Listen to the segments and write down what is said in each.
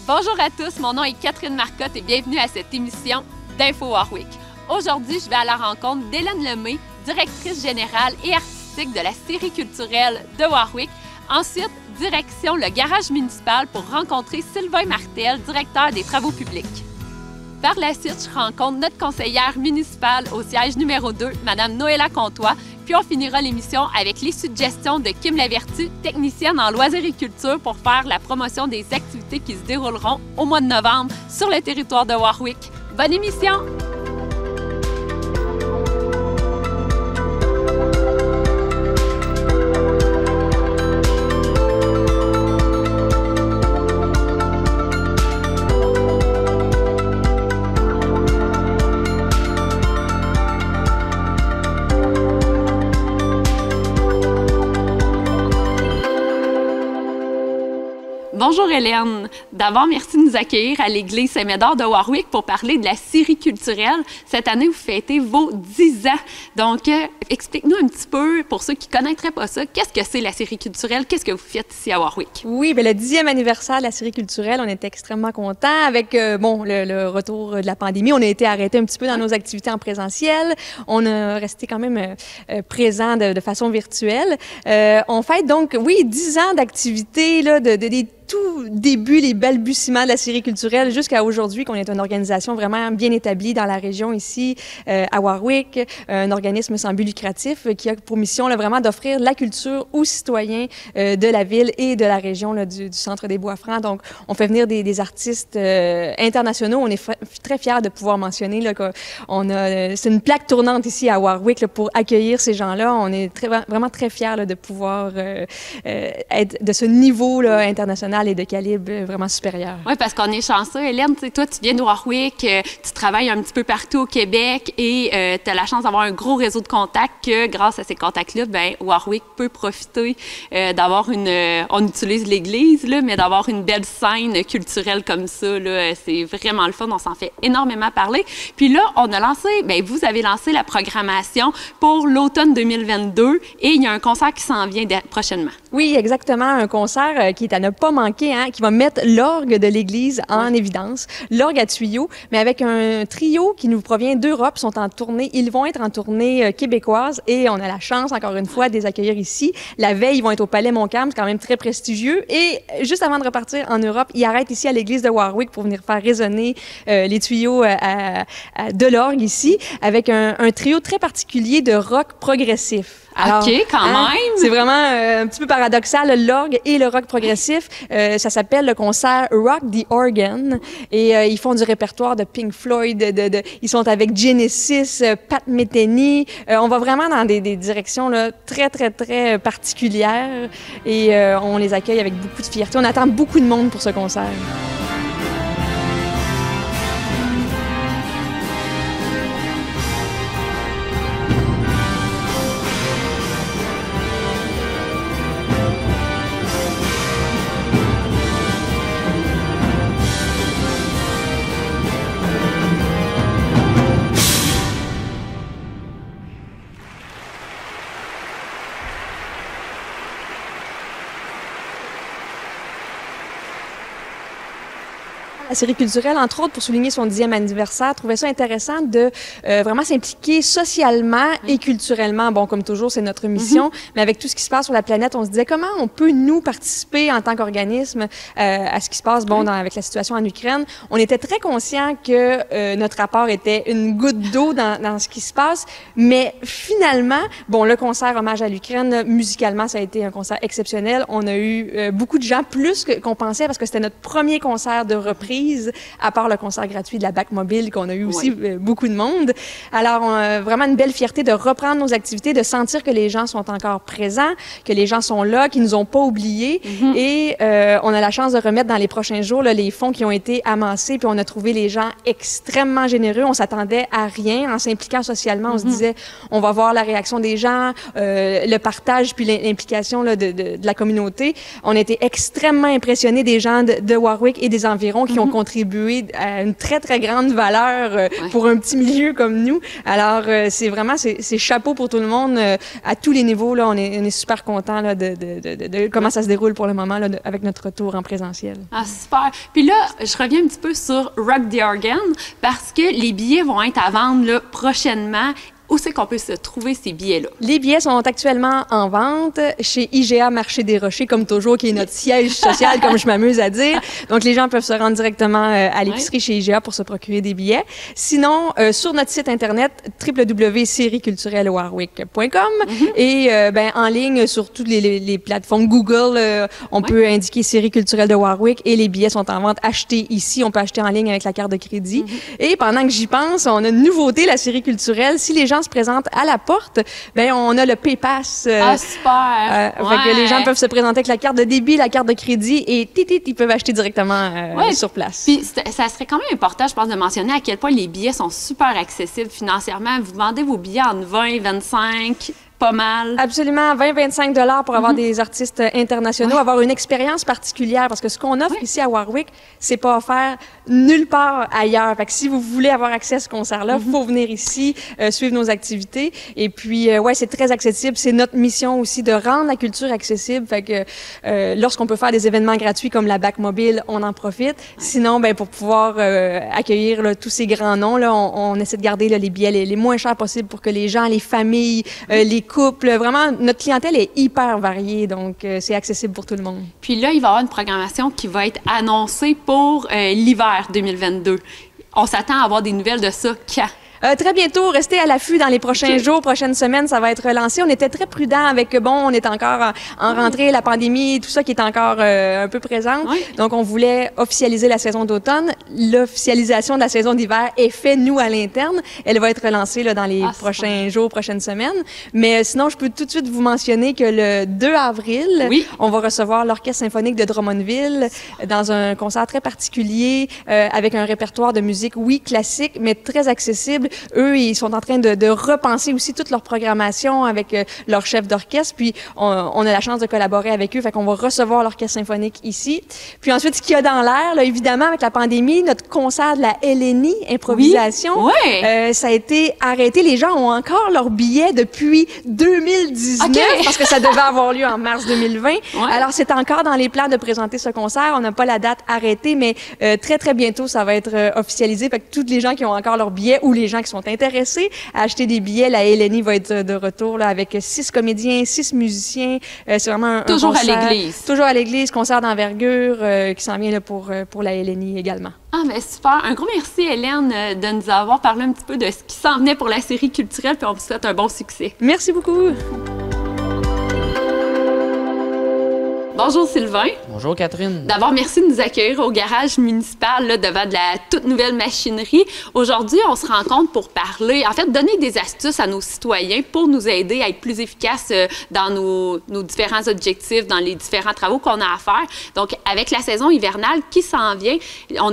Bonjour à tous, mon nom est Catherine Marcotte et bienvenue à cette émission d'Info Warwick. Aujourd'hui, je vais à la rencontre d'Hélène Lemay, directrice générale et artistique de la série culturelle de Warwick. Ensuite, direction le garage municipal pour rencontrer Sylvain Martel, directeur des travaux publics. Par la suite, je rencontre notre conseillère municipale au siège numéro 2, Mme Noëlla Comtois, puis on finira l'émission avec les suggestions de Kim Lavertu, technicienne en loisirs-culture, pour faire la promotion des activités qui se dérouleront au mois de novembre sur le territoire de Warwick. Bonne émission! Bonjour Hélène. D'abord, merci de nous accueillir à l'église Saint-Médard de Warwick pour parler de la série culturelle. Cette année, vous fêtez vos 10 ans. Donc, explique-nous un petit peu, pour ceux qui ne connaîtraient pas ça, qu'est-ce que c'est la série culturelle? Qu'est-ce que vous faites ici à Warwick? Oui, bien, le 10e anniversaire de la série culturelle, on était extrêmement contents. Avec le retour de la pandémie, on a été arrêtés un petit peu dans nos activités en présentiel. On a resté quand même présents de façon virtuelle. On fête donc, oui, 10 ans d'activités, là, des tout début, les balbutiements de la série culturelle jusqu'à aujourd'hui, qu'on est une organisation vraiment bien établie dans la région ici, à Warwick, un organisme sans but lucratif qui a pour mission là, vraiment d'offrir la culture aux citoyens de la ville et de la région là, du centre des Bois-Francs. Donc, on fait venir des artistes internationaux. On est très fiers de pouvoir mentionner là, qu'on a, c'est une plaque tournante ici à Warwick là, pour accueillir ces gens-là. On est vraiment très fiers là, de pouvoir être de ce niveau là, international et de calibre vraiment supérieur. Oui, parce qu'on est chanceux. Hélène, toi, tu viens de Warwick, tu travailles un petit peu partout au Québec et tu as la chance d'avoir un gros réseau de contacts que, grâce à ces contacts-là, bien, Warwick peut profiter d'avoir on utilise l'église, là, mais d'avoir une belle scène culturelle comme ça, là, c'est vraiment le fun. On s'en fait énormément parler. Puis là, on a lancé, bien, vous avez lancé la programmation pour l'automne 2022 et il y a un concert qui s'en vient prochainement. Oui, exactement. Un concert qui est à ne pas manquer, hein, qui va mettre l'orgue de l'église en évidence. L'orgue à tuyaux, mais avec un trio qui nous provient d'Europe, sont en tournée. Ils vont être en tournée québécoise et on a la chance, encore une fois, de les accueillir ici. La veille, ils vont être au Palais Montcalm, c'est quand même très prestigieux. Et juste avant de repartir en Europe, ils arrêtent ici à l'église de Warwick pour venir faire résonner les tuyaux de l'orgue ici, avec un trio très particulier de rock progressif. Alors, OK, quand même! C'est vraiment un petit peu paradoxal, l'orgue et le rock progressif. Ça s'appelle le concert Rock the Organ. Et ils font du répertoire de Pink Floyd, ils sont avec Genesis, Pat Metheny. On va vraiment dans des directions là, très, très, très particulières. Et on les accueille avec beaucoup de fierté. On attend beaucoup de monde pour ce concert. La série culturelle, entre autres, pour souligner son 10e anniversaire, trouvait ça intéressant de vraiment s'impliquer socialement et culturellement. Bon, comme toujours, c'est notre mission, mais avec tout ce qui se passe sur la planète, on se disait comment on peut, nous, participer en tant qu'organisme à ce qui se passe, bon, avec la situation en Ukraine. On était très conscients que notre rapport était une goutte d'eau dans ce qui se passe, mais finalement, bon, le concert Hommage à l'Ukraine, musicalement, ça a été un concert exceptionnel. On a eu beaucoup de gens, plus qu'on pensait, parce que c'était notre premier concert de reprise, à part le concert gratuit de la BAC Mobile, qu'on a eu aussi beaucoup de monde. Alors, vraiment une belle fierté de reprendre nos activités, de sentir que les gens sont encore présents, que les gens sont là, qu'ils nous ont pas oubliés. Et on a la chance de remettre dans les prochains jours là, les fonds qui ont été amassés, puis on a trouvé les gens extrêmement généreux. On s'attendait à rien. En s'impliquant socialement, on se disait, on va voir la réaction des gens, le partage, puis l'implication là, de la communauté. On a été extrêmement impressionnés des gens de Warwick et des environs qui ont vont contribuer à une très, très grande valeur pour un petit milieu comme nous. Alors, c'est vraiment, c'est chapeau pour tout le monde à tous les niveaux. Là, on est super contents là, de comment ça se déroule pour le moment là, avec notre retour en présentiel. Ah, super. Puis là, je reviens un petit peu sur Rock the Organ parce que les billets vont être à vendre là, prochainement. Où c'est qu'on peut se trouver ces billets-là? Les billets sont actuellement en vente chez IGA Marché des Rochers, comme toujours, qui est notre siège social, comme je m'amuse à dire. Donc, les gens peuvent se rendre directement à l'épicerie chez IGA pour se procurer des billets. Sinon, sur notre site Internet, www.serieculturellewarwick.com et en ligne sur toutes les plateformes Google, on peut indiquer Série culturelle de Warwick et les billets sont en vente achetés ici. On peut acheter en ligne avec la carte de crédit. Et pendant que j'y pense, on a une nouveauté, la Série culturelle. Si les gens se présentent à la porte, on a le PayPass. Ah, super! Fait que les gens peuvent se présenter avec la carte de débit, la carte de crédit et ils peuvent acheter directement sur place. Puis ça serait quand même important, je pense, de mentionner à quel point les billets sont super accessibles financièrement. Vous vendez vos billets en 20, 25... pas mal. Absolument, 20-25 $ pour avoir des artistes internationaux, avoir une expérience particulière, parce que ce qu'on offre ici à Warwick, c'est pas offert nulle part ailleurs. Fait que si vous voulez avoir accès à ce concert-là, faut venir ici, suivre nos activités. Et puis, c'est très accessible. C'est notre mission aussi de rendre la culture accessible. Fait que lorsqu'on peut faire des événements gratuits comme la BAC Mobile, on en profite. Sinon, pour pouvoir accueillir là, tous ces grands noms, là, on essaie de garder là, les billets les moins chers possibles pour que les gens, les familles, les couples, vraiment, notre clientèle est hyper variée, donc c'est accessible pour tout le monde. Puis là, il va y avoir une programmation qui va être annoncée pour l'hiver 2022. On s'attend à avoir des nouvelles de ça quand? Très bientôt, restez à l'affût dans les prochains jours, prochaines semaines, ça va être relancé. On était très prudents avec, on est encore en rentrée, la pandémie, tout ça qui est encore un peu présente. Oui. Donc, on voulait officialiser la saison d'automne. L'officialisation de la saison d'hiver est faite, nous, à l'interne. Elle va être relancée là, dans les prochains jours, prochaines semaines. Mais sinon, je peux tout de suite vous mentionner que le 2 avril, on va recevoir l'Orchestre symphonique de Drummondville dans un concert très particulier avec un répertoire de musique, classique, mais très accessible. Eux, ils sont en train de repenser aussi toute leur programmation avec leur chef d'orchestre. Puis, on a la chance de collaborer avec eux. Fait qu'on va recevoir l'orchestre symphonique ici. Puis ensuite, ce qu'il y a dans l'air, là, évidemment, avec la pandémie, notre concert de la LNI, improvisation, ça a été arrêté. Les gens ont encore leurs billets depuis 2019 parce que ça devait avoir lieu en mars 2020. Alors, c'est encore dans les plans de présenter ce concert. On n'a pas la date arrêtée, mais très, très bientôt, ça va être officialisé. Fait que tous les gens qui ont encore leurs billets ou les gens qui sont intéressés à acheter des billets, la LNI va être de retour là, avec 6 comédiens, 6 musiciens. C'est vraiment toujours un concert, à l'église. Toujours à l'église, concert d'envergure qui s'en vient là, pour la LNI également. Ah, mais super. Un gros merci, Hélène, de nous avoir parlé un petit peu de ce qui s'en venait pour la série culturelle, puis on vous souhaite un bon succès. Merci beaucoup. Bonjour Sylvain. Bonjour Catherine. D'abord, merci de nous accueillir au garage municipal là, devant de la toute nouvelle machinerie. Aujourd'hui, on se rencontre pour parler, en fait, donner des astuces à nos citoyens pour nous aider à être plus efficaces dans nos différents objectifs, dans les différents travaux qu'on a à faire. Donc, avec la saison hivernale qui s'en vient,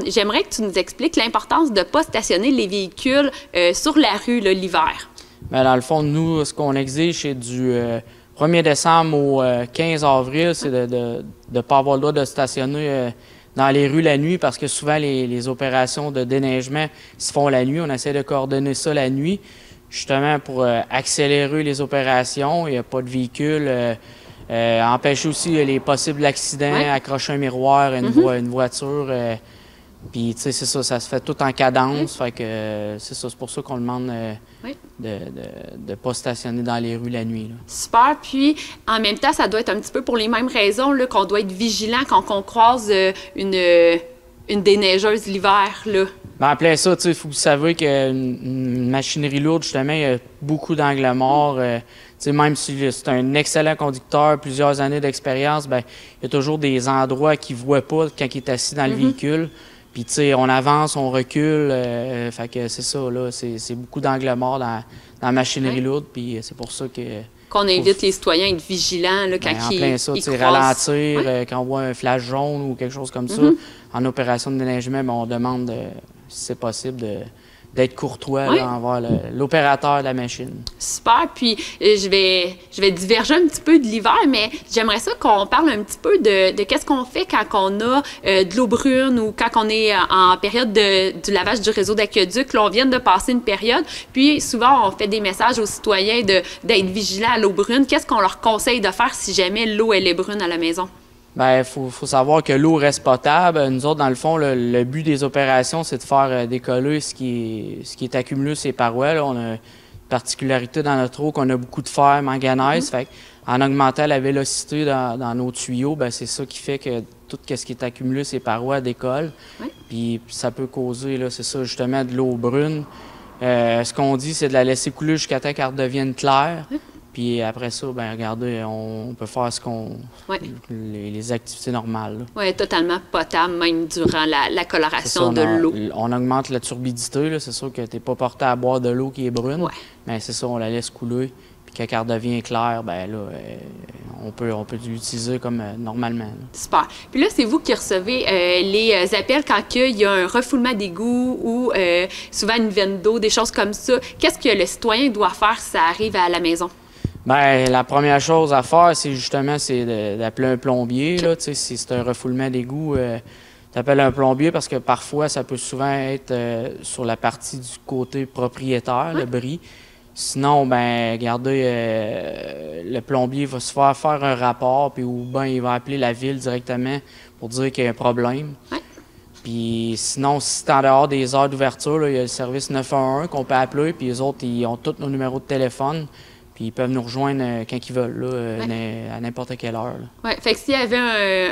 j'aimerais que tu nous expliques l'importance de ne pas stationner les véhicules sur la rue l'hiver. Bien, dans le fond, nous, ce qu'on exige, c'est du 1er décembre au 15 avril, c'est de ne pas avoir le droit de stationner dans les rues la nuit parce que souvent, les opérations de déneigement se font la nuit. On essaie de coordonner ça la nuit, justement pour accélérer les opérations. Il n'y a pas de véhicule. Empêcher aussi les possibles accidents, accrocher un miroir à une voiture. Puis, tu sais, c'est ça, ça se fait tout en cadence. Fait que c'est ça, c'est pour ça qu'on demande de ne pas stationner dans les rues la nuit. Là. Super. Puis, en même temps, ça doit être un petit peu pour les mêmes raisons là, qu'on doit être vigilant quand on croise une déneigeuse l'hiver. En plein ça, tu sais, il faut que vous saviez qu'une machinerie lourde, justement, il y a beaucoup d'angles morts. Même si c'est un excellent conducteur, plusieurs années d'expérience, il y a toujours des endroits qu'il ne voit pas quand il est assis dans le véhicule. Puis, tu sais, on avance, on recule. Fait que c'est ça, là. C'est beaucoup d'angles morts dans la machinerie lourde. Puis, c'est pour ça qu'on invite les citoyens à être vigilants là, quand ils plein ça, ils ralentir, quand on voit un flash jaune ou quelque chose comme ça. En opération de déneigement, on demande, si c'est possible, d'être courtois Oui. là, envers l'opérateur de la machine. Super. Puis, je vais diverger un petit peu de l'hiver, mais j'aimerais ça qu'on parle un petit peu de qu'est-ce qu'on fait quand on a de l'eau brune ou quand on est en période du lavage du réseau d'aqueduc. Là, on vient de passer une période. Puis, souvent, on fait des messages aux citoyens d'être vigilants à l'eau brune. Qu'est-ce qu'on leur conseille de faire si jamais l'eau, elle est brune à la maison? Bien, faut savoir que l'eau reste potable. Nous autres, dans le fond, le but des opérations, c'est de faire décoller ce qui est accumulé sur les parois. Là. On a une particularité dans notre eau qu'on a beaucoup de fer, manganèse. Fait en augmentant la vélocité dans nos tuyaux, bien, c'est ça qui fait que tout ce qui est accumulé sur les parois décolle. Oui. Puis ça peut causer, là, c'est ça, justement, de l'eau brune. Ce qu'on dit, c'est de la laisser couler jusqu'à temps qu'elle redevienne claire. Oui. Puis après ça, ben regardez, on peut faire Ouais. les activités normales. Oui, totalement potable, même durant la coloration de l'eau. On augmente la turbidité. Là. C'est sûr que tu n'es pas porté à boire de l'eau qui est brune. Ouais. Mais c'est ça, on la laisse couler. Puis quand elle redevient claire, ben là, on peut l'utiliser comme normalement. Là. Super. Puis là, c'est vous qui recevez les appels quand il y a un refoulement d'égout ou souvent une veine d'eau, des choses comme ça. Qu'est-ce que le citoyen doit faire si ça arrive à la maison? Bien, la première chose à faire, c'est justement d'appeler un plombier. Là, si c'est un refoulement d'égout, tu appelles un plombier parce que parfois, ça peut souvent être sur la partie du côté propriétaire, le bris. Sinon, ben, regardez, le plombier va se faire un rapport, puis ou ben il va appeler la ville directement pour dire qu'il y a un problème. Ouais. Puis sinon, si c'est en dehors des heures d'ouverture, là, il y a le service 911 qu'on peut appeler, puis les autres, ils ont tous nos numéros de téléphone. Puis ils peuvent nous rejoindre quand ils veulent, là, à n'importe quelle heure. Oui, fait que s'il y avait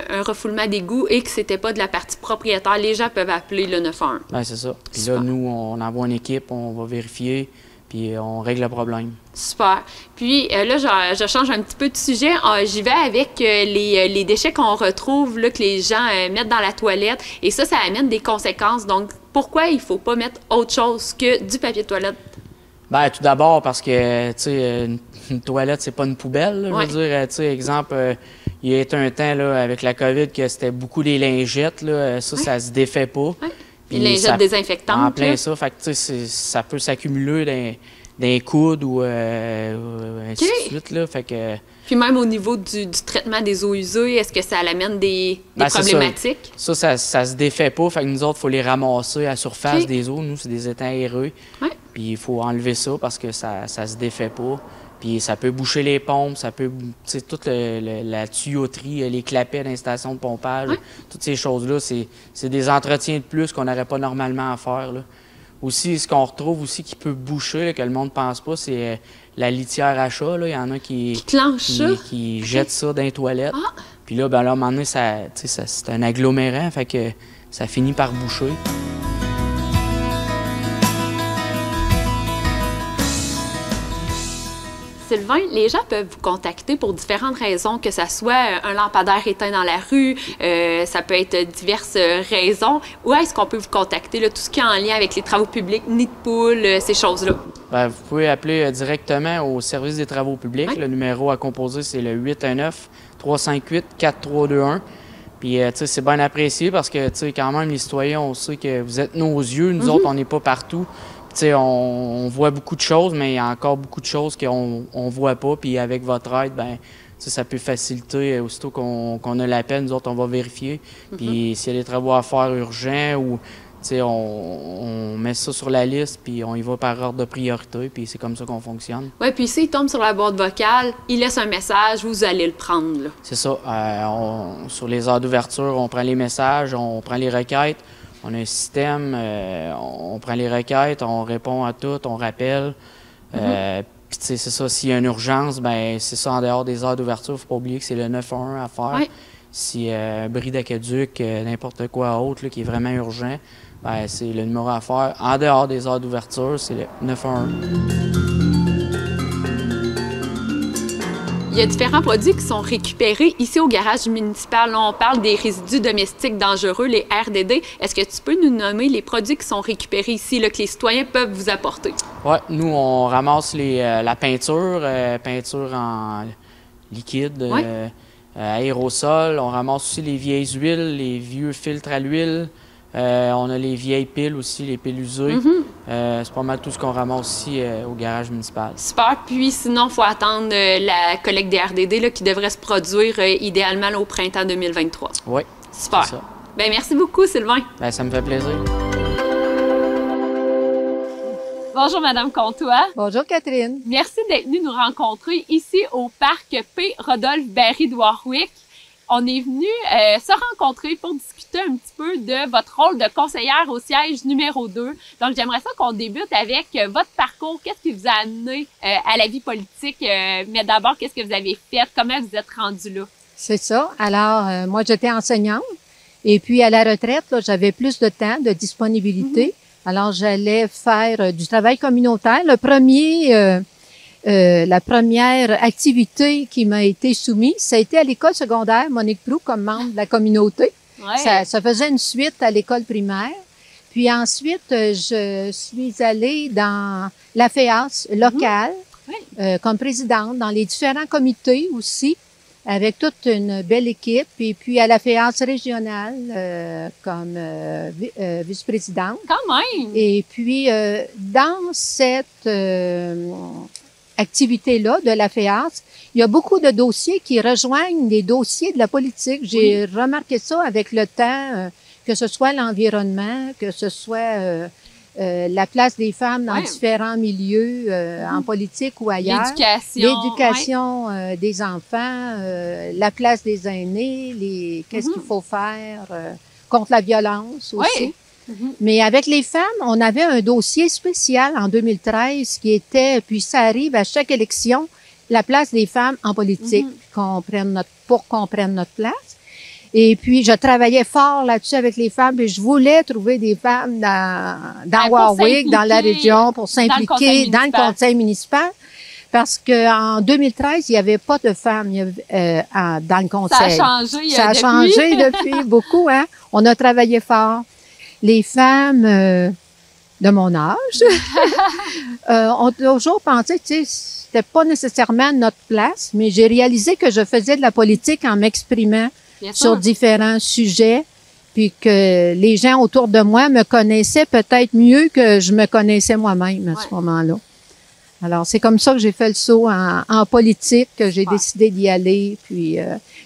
un refoulement d'égout et que c'était pas de la partie propriétaire, les gens peuvent appeler le 911. Bien, c'est ça. Puis Super. là, nous, on envoie une équipe, on va vérifier, puis on règle le problème. Super. Puis là, je change un petit peu de sujet. J'y vais avec les déchets qu'on retrouve, là, que les gens mettent dans la toilette. Et ça amène des conséquences. Donc, pourquoi il ne faut pas mettre autre chose que du papier de toilette? Bien, tout d'abord parce que, tu sais, une toilette, c'est pas une poubelle. Là, Ouais. Je veux dire, tu sais, exemple, il y a été un temps, là, avec la COVID, que c'était beaucoup des lingettes, là. Ça se défait pas. Ouais. Puis Les lingettes désinfectantes. En plein là. ça. Fait que, tu sais, ça peut s'accumuler dans les coudes ou ainsi de suite, là. Fait que... Puis même au niveau du traitement des eaux usées, est-ce que ça amène des Ben, c'est problématiques? Ça se défait pas. Fait que nous autres, il faut les ramasser à la surface Ok. des eaux. Nous, c'est des étangs aéreux. Ouais. Puis il faut enlever ça parce que ça se défait pas. Puis ça peut boucher les pompes, ça peut, tu sais, toute la tuyauterie, les clapets d'installation de pompage, Ouais. toutes ces choses-là, c'est des entretiens de plus qu'on n'aurait pas normalement à faire, là. Aussi, ce qu'on retrouve aussi qui peut boucher, là, que le monde ne pense pas, c'est la litière à chat. Là. Il y en a Qui clenche ça? qui jettent ça dans les toilettes. Ah! Puis là, ben là, à un moment donné, c'est un agglomérant, fait que ça finit par boucher. Sylvain, les gens peuvent vous contacter pour différentes raisons, que ce soit un lampadaire éteint dans la rue, ça peut être diverses raisons. Où est-ce qu'on peut vous contacter? Là, tout ce qui est en lien avec les travaux publics, nid de poule, ces choses-là. Ben, vous pouvez appeler directement au service des travaux publics. Oui. Le numéro à composer, c'est le 819-358-4321. Puis, tu sais, c'est bien apprécié parce que, tu sais, quand même, les citoyens, on sait que vous êtes nos yeux. Nous autres, on n'est pas partout. Tu sais, on voit beaucoup de choses, mais il y a encore beaucoup de choses qu'on ne voit pas. Puis, avec votre aide, ben, tu sais, ça peut faciliter. Aussitôt qu'on a l'appel, nous autres, on va vérifier. Puis, s'il y a des travaux à faire urgents ou, tu sais, on met ça sur la liste, puis on y va par ordre de priorité. Puis, c'est comme ça qu'on fonctionne. Oui, puis s'il tombe sur la boîte vocale, il laisse un message, vous allez le prendre. Là. C'est ça. Sur les heures d'ouverture, on prend les messages, on prend les requêtes. On a un système, on prend les requêtes, on répond à tout, on rappelle. Puis, tu sais, c'est ça, s'il y a une urgence, ben c'est ça, en dehors des heures d'ouverture, il ne faut pas oublier que c'est le 911 à faire. Ouais. Si un bris d'aqueduc, n'importe quoi autre là, qui est vraiment urgent, ben c'est le numéro à faire. En dehors des heures d'ouverture, c'est le 911. Il y a différents produits qui sont récupérés ici au garage municipal. Là, on parle des résidus domestiques dangereux, les RDD. Est-ce que tu peux nous nommer les produits qui sont récupérés ici, là, que les citoyens peuvent vous apporter? Oui, nous, on ramasse la peinture, peinture en liquide, Ouais. aérosol. On ramasse aussi les vieilles huiles, les vieux filtres à l'huile. On a les vieilles piles aussi, les piles usées. C'est pas mal tout ce qu'on ramasse aussi au garage municipal. Super. Puis sinon, il faut attendre la collecte des RDD là, qui devrait se produire idéalement là, au printemps 2023. Oui. Super. Bien, merci beaucoup, Sylvain. Bien, ça me fait plaisir. Bonjour, Madame Comtois. Bonjour, Catherine. Merci d'être venue nous rencontrer ici au parc P. Rodolphe-Berry de Warwick. On est venu se rencontrer pour discuter un petit peu de votre rôle de conseillère au siège numéro 2. Donc, j'aimerais ça qu'on débute avec votre parcours. Qu'est-ce qui vous a amené à la vie politique? Mais d'abord, qu'est-ce que vous avez fait? Comment vous êtes rendu là? C'est ça. Alors, moi, j'étais enseignante. Et puis, à la retraite, là, j'avais plus de temps, de disponibilité. Alors, j'allais faire du travail communautaire. La première activité qui m'a été soumise, ça a été à l'école secondaire Monique Proulx comme membre de la communauté. Ouais. Ça faisait une suite à l'école primaire. Puis ensuite, je suis allée dans la FEAS locale comme présidente, dans les différents comités aussi, avec toute une belle équipe. Et puis à la FEAS régionale comme vice-présidente. Quand même! Et puis, dans cette activité-là de la FEAS, il y a beaucoup de dossiers qui rejoignent les dossiers de la politique. J'ai remarqué ça avec le temps, que ce soit l'environnement, que ce soit la place des femmes dans différents milieux, en politique ou ailleurs. L'éducation des enfants, la place des aînés, qu'est-ce qu'il faut faire contre la violence aussi. Mais avec les femmes, on avait un dossier spécial en 2013 qui était, puis ça arrive à chaque élection, la place des femmes en politique, pour qu'on prenne notre place. Et puis, je travaillais fort là-dessus avec les femmes et je voulais trouver des femmes dans Warwick, dans la région, pour s'impliquer dans le conseil municipal. Parce que en 2013, il n'y avait pas de femmes dans le conseil. Ça a changé. Ça a changé depuis beaucoup, hein. On a travaillé fort. Les femmes de mon âge ont toujours pensé que c'était pas nécessairement notre place, mais j'ai réalisé que je faisais de la politique en m'exprimant sur différents sujets, puis que les gens autour de moi me connaissaient peut-être mieux que je me connaissais moi-même à ce moment-là. Alors, c'est comme ça que j'ai fait le saut en politique, que j'ai décidé d'y aller. Puis,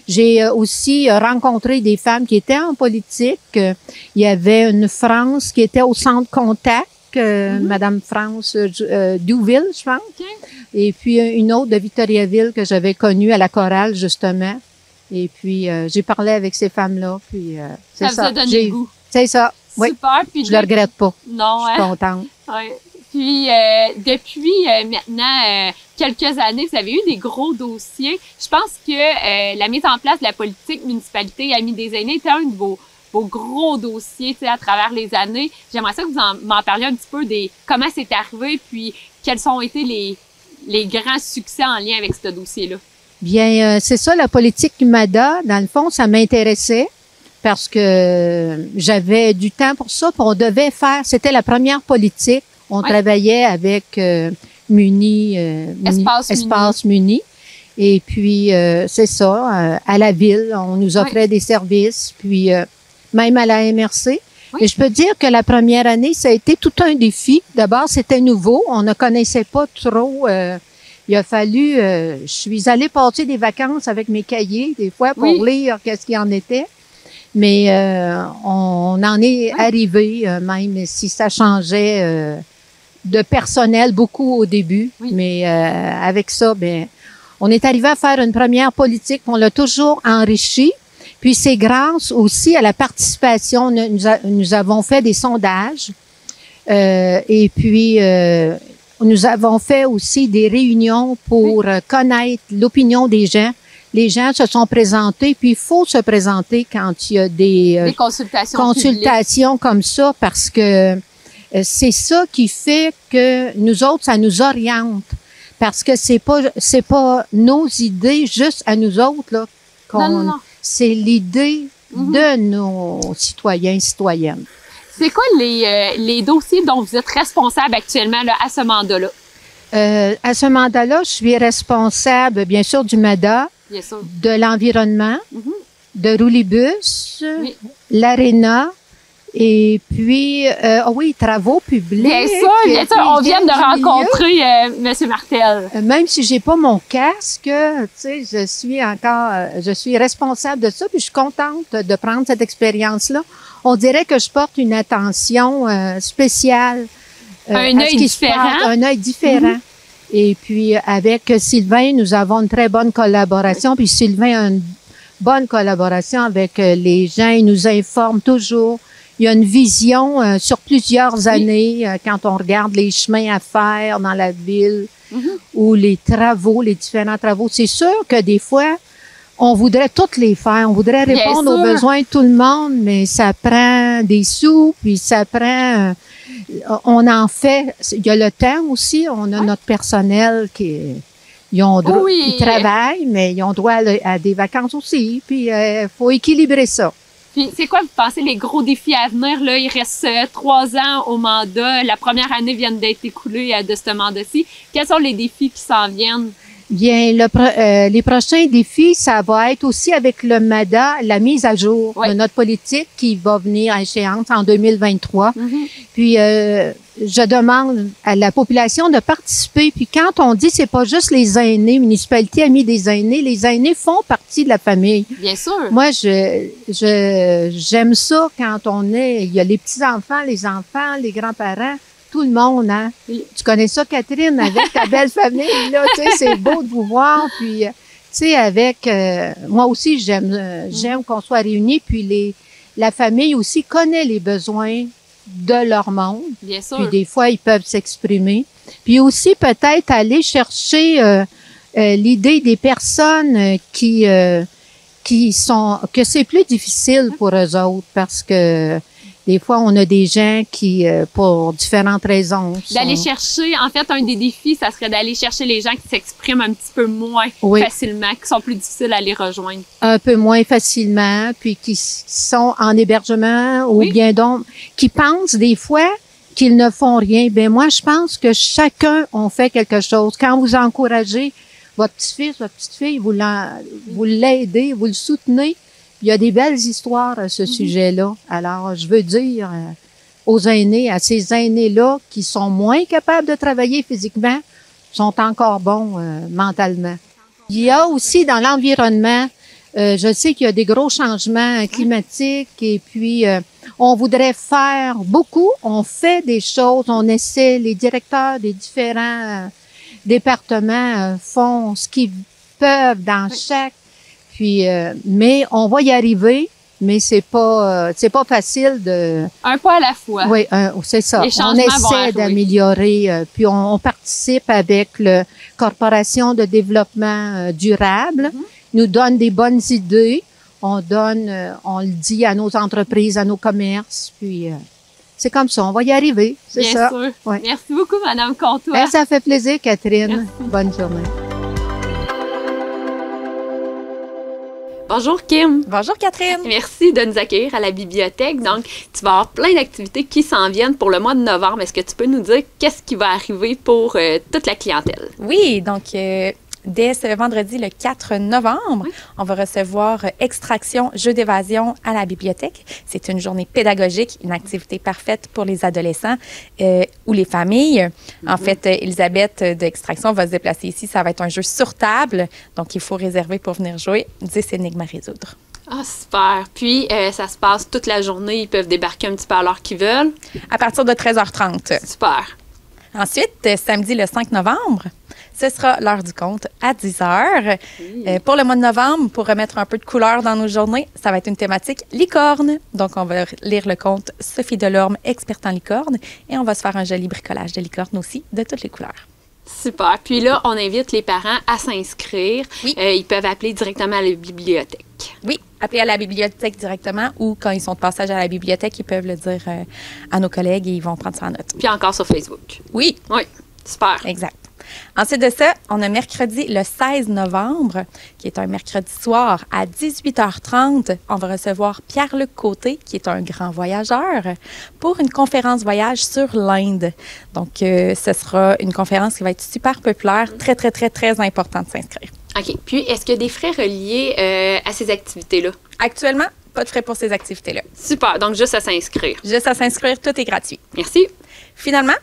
j'ai aussi rencontré des femmes qui étaient en politique. Il y avait une France qui était au centre contact, Madame France Douville, je pense. Et puis, une autre de Victoriaville que j'avais connue à la chorale, justement. Et puis, j'ai parlé avec ces femmes-là. Puis, c'est ça. Ça vous a donné le goût. C'est ça. Oui. Super. Puis je le regrette pas. Non, je suis contente. Ouais. Puis, depuis maintenant quelques années, vous avez eu des gros dossiers. Je pense que la mise en place de la politique municipalité Amis des aînés était un de vos gros dossiers à travers les années. J'aimerais ça que vous m'en parliez un petit peu des comment c'est arrivé, puis quels ont été les grands succès en lien avec ce dossier-là. Bien, c'est ça, la politique UMADA. Dans le fond, ça m'intéressait parce que j'avais du temps pour ça. Puis on devait faire, c'était la première politique. On travaillait avec Espace Muni. Et puis, c'est ça, à la ville, on nous offrait des services, puis même à la MRC. Et je peux dire que la première année, ça a été tout un défi. D'abord, c'était nouveau, on ne connaissait pas trop. Il a fallu, je suis allée passer des vacances avec mes cahiers, des fois, pour lire qu'est-ce qu'il en était. Mais on en est arrivé, même si ça changeait de personnel beaucoup au début. Mais avec ça, ben, on est arrivé à faire une première politique. On l'a toujours enrichi. Puis c'est grâce aussi à la participation. Nous avons fait des sondages. Et puis nous avons fait aussi des réunions pour connaître l'opinion des gens. Les gens se sont présentés, puis il faut se présenter quand il y a des consultations comme ça, parce que c'est ça qui fait que nous autres, ça nous oriente. Parce que c'est pas nos idées juste à nous autres, là. Non. C'est l'idée de nos citoyens et citoyennes. C'est quoi les dossiers dont vous êtes responsable actuellement, là, à ce mandat-là? À ce mandat-là, je suis responsable, bien sûr, du MADA, de l'environnement, de Roulibus, l'Arena Et puis, oui, travaux publics. Bien sûr, on vient de rencontrer M. Martel. Même si j'ai pas mon casque, tu sais, je suis responsable de ça, puis je suis contente de prendre cette expérience-là. On dirait que je porte une attention spéciale. Un œil différent. Un œil différent. Et puis, avec Sylvain, nous avons une très bonne collaboration. Puis Sylvain a une bonne collaboration avec les gens. Il nous informe toujours. Il y a une vision sur plusieurs années quand on regarde les chemins à faire dans la ville ou les différents travaux. C'est sûr que des fois, on voudrait toutes les faire. On voudrait répondre aux besoins de tout le monde, mais ça prend des sous, puis ça prend... on en fait... Il y a le temps aussi. On a notre personnel ils travaillent, mais ils ont droit à des vacances aussi. Puis, faut équilibrer ça. Puis, c'est quoi, vous pensez, les gros défis à venir? Là, il reste 3 ans au mandat. La première année vient d'être écoulée de ce mandat-ci. Quels sont les défis qui s'en viennent? Bien, les prochains défis, ça va être aussi avec le MADA, la mise à jour de notre politique qui va venir à échéance en 2023. Puis, je demande à la population de participer. Puis, quand on dit c'est pas juste les aînés, municipalité a mis des aînés, les aînés font partie de la famille. Bien sûr. Moi, j'aime ça quand il y a les petits-enfants, les enfants, les grands-parents. Tout le monde, hein? Tu connais ça, Catherine, avec ta belle famille, là, tu sais, c'est beau de vous voir. Puis, tu sais, avec... moi aussi, j'aime qu'on soit réunis. Puis, la famille aussi connaît les besoins de leur monde. Bien sûr. Puis, des fois, ils peuvent s'exprimer. Puis aussi, peut-être aller chercher l'idée des personnes que c'est plus difficile pour eux autres parce que des fois, on a des gens qui, pour différentes raisons... D'aller chercher, en fait, un des défis, ça serait d'aller chercher les gens qui s'expriment un petit peu moins facilement, qui sont plus difficiles à les rejoindre. Un peu moins facilement, puis qui sont en hébergement ou bien donc, qui pensent des fois qu'ils ne font rien. Ben moi, je pense que chacun on fait quelque chose. Quand vous encouragez votre petit-fils, votre petite-fille, vous l'aidez, vous le soutenez, il y a des belles histoires à ce sujet-là. Alors, je veux dire aux aînés, à ces aînés-là qui sont moins capables de travailler physiquement, sont encore bons mentalement. Il y a aussi dans l'environnement, je sais qu'il y a des gros changements climatiques et puis on voudrait faire beaucoup. On fait des choses, on essaie, les directeurs des différents départements font ce qu'ils peuvent dans chaque. Puis, mais on va y arriver, mais c'est pas facile de... Un pas à la fois. Oui, c'est ça. On essaie d'améliorer, puis on participe avec le Corporation de développement durable, nous donne des bonnes idées, on le dit à nos entreprises, à nos commerces, puis c'est comme ça, on va y arriver, c'est ça. Bien sûr. Ouais. Merci beaucoup, Madame Comtois. Ben, ça fait plaisir, Catherine. Merci. Bonne journée. Bonjour Kim. Bonjour Catherine. Merci de nous accueillir à la bibliothèque. Donc, tu vas avoir plein d'activités qui s'en viennent pour le mois de novembre. Est-ce que tu peux nous dire qu'est-ce qui va arriver pour toute la clientèle? Oui, donc dès ce vendredi, le 4 novembre, on va recevoir Extraction, jeu d'évasion à la bibliothèque. C'est une journée pédagogique, une activité parfaite pour les adolescents ou les familles. En fait, Elisabeth d'Extraction va se déplacer ici. Ça va être un jeu sur table, donc il faut réserver pour venir jouer 10 énigmes à résoudre. Ah, super. Puis, ça se passe toute la journée. Ils peuvent débarquer un petit peu à l'heure qu'ils veulent. À partir de 13h30. Super. Ensuite, samedi le 5 novembre, ce sera l'heure du conte à 10h. Pour le mois de novembre, pour remettre un peu de couleur dans nos journées, ça va être une thématique licorne. Donc, on va lire le conte Sophie Delorme, experte en licorne, et on va se faire un joli bricolage de licorne aussi, de toutes les couleurs. Super. Puis là, on invite les parents à s'inscrire. Oui. Ils peuvent appeler directement à la bibliothèque. Oui, appeler à la bibliothèque directement ou quand ils sont de passage à la bibliothèque, ils peuvent le dire à nos collègues et ils vont prendre ça en note. Puis encore sur Facebook. Oui. Oui, super. Exact. Ensuite de ça, on a mercredi le 16 novembre, qui est un mercredi soir à 18h30. On va recevoir Pierre-Luc Côté, qui est un grand voyageur, pour une conférence voyage sur l'Inde. Donc, ce sera une conférence qui va être super populaire, très, très, très, très important de s'inscrire. OK. Puis, est-ce qu'il y a des frais reliés à ces activités-là? Actuellement, pas de frais pour ces activités-là. Super, donc juste à s'inscrire. Juste à s'inscrire, tout est gratuit. Merci. Finalement,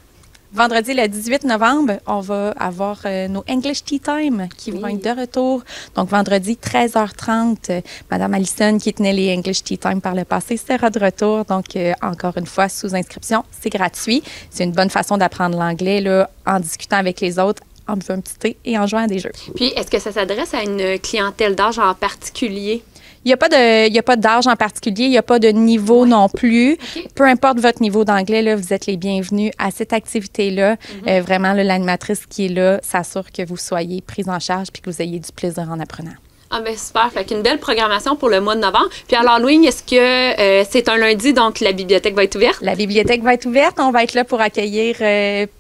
vendredi le 18 novembre, on va avoir nos English Tea Time qui vont être de retour. Donc, vendredi 13h30, Madame Allison qui tenait les English Tea Time par le passé sera de retour. Donc, encore une fois, sous inscription, c'est gratuit. C'est une bonne façon d'apprendre l'anglais là, en discutant avec les autres, en buvant un petit thé et en jouant à des jeux. Puis, est-ce que ça s'adresse à une clientèle d'âge en particulier? Il n'y a pas d'âge en particulier, il n'y a pas de niveau non plus. Okay. Peu importe votre niveau d'anglais, là, vous êtes les bienvenus à cette activité-là. Vraiment, là, l'animatrice qui est là s'assure que vous soyez prise en charge puis que vous ayez du plaisir en apprenant. Ah ben super, fait qu'une belle programmation pour le mois de novembre. Puis à l'Halloween, est-ce que c'est un lundi, donc la bibliothèque va être ouverte? La bibliothèque va être ouverte. On va être là pour accueillir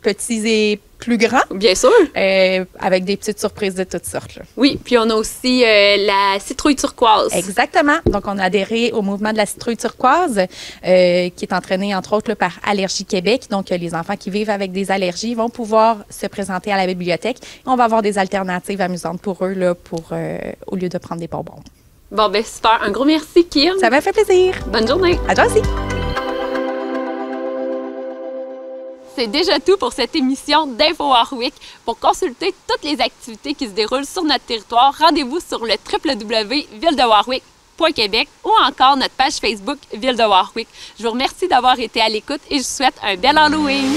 petits et plus grands. Bien sûr. Avec des petites surprises de toutes sortes. Là. Oui, puis on a aussi la citrouille turquoise. Exactement. Donc, on a adhéré au mouvement de la citrouille turquoise qui est entraîné, entre autres, là, par Allergie Québec. Donc, les enfants qui vivent avec des allergies vont pouvoir se présenter à la bibliothèque. On va avoir des alternatives amusantes pour eux là, au lieu de prendre des bonbons. Bon, ben super. Un gros merci, Kim. Ça m'a fait plaisir. Bonne journée. À toi aussi. C'est déjà tout pour cette émission d'Info Warwick. Pour consulter toutes les activités qui se déroulent sur notre territoire, rendez-vous sur le www.villedewarwick.québec ou encore notre page Facebook Ville de Warwick. Je vous remercie d'avoir été à l'écoute et je vous souhaite un bel Halloween.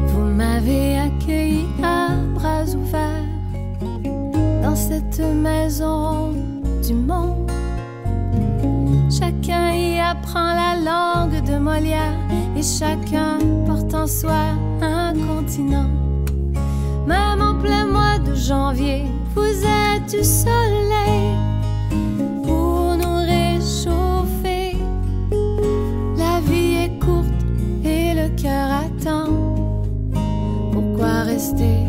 Vous m'avez accueilli à bras ouverts dans cette maison du monde. Chacun y apprend la langue de Molière et chacun porte en soi un continent. Même en plein mois de janvier, vous êtes du soleil pour nous réchauffer. La vie est courte et le cœur attend. Pourquoi rester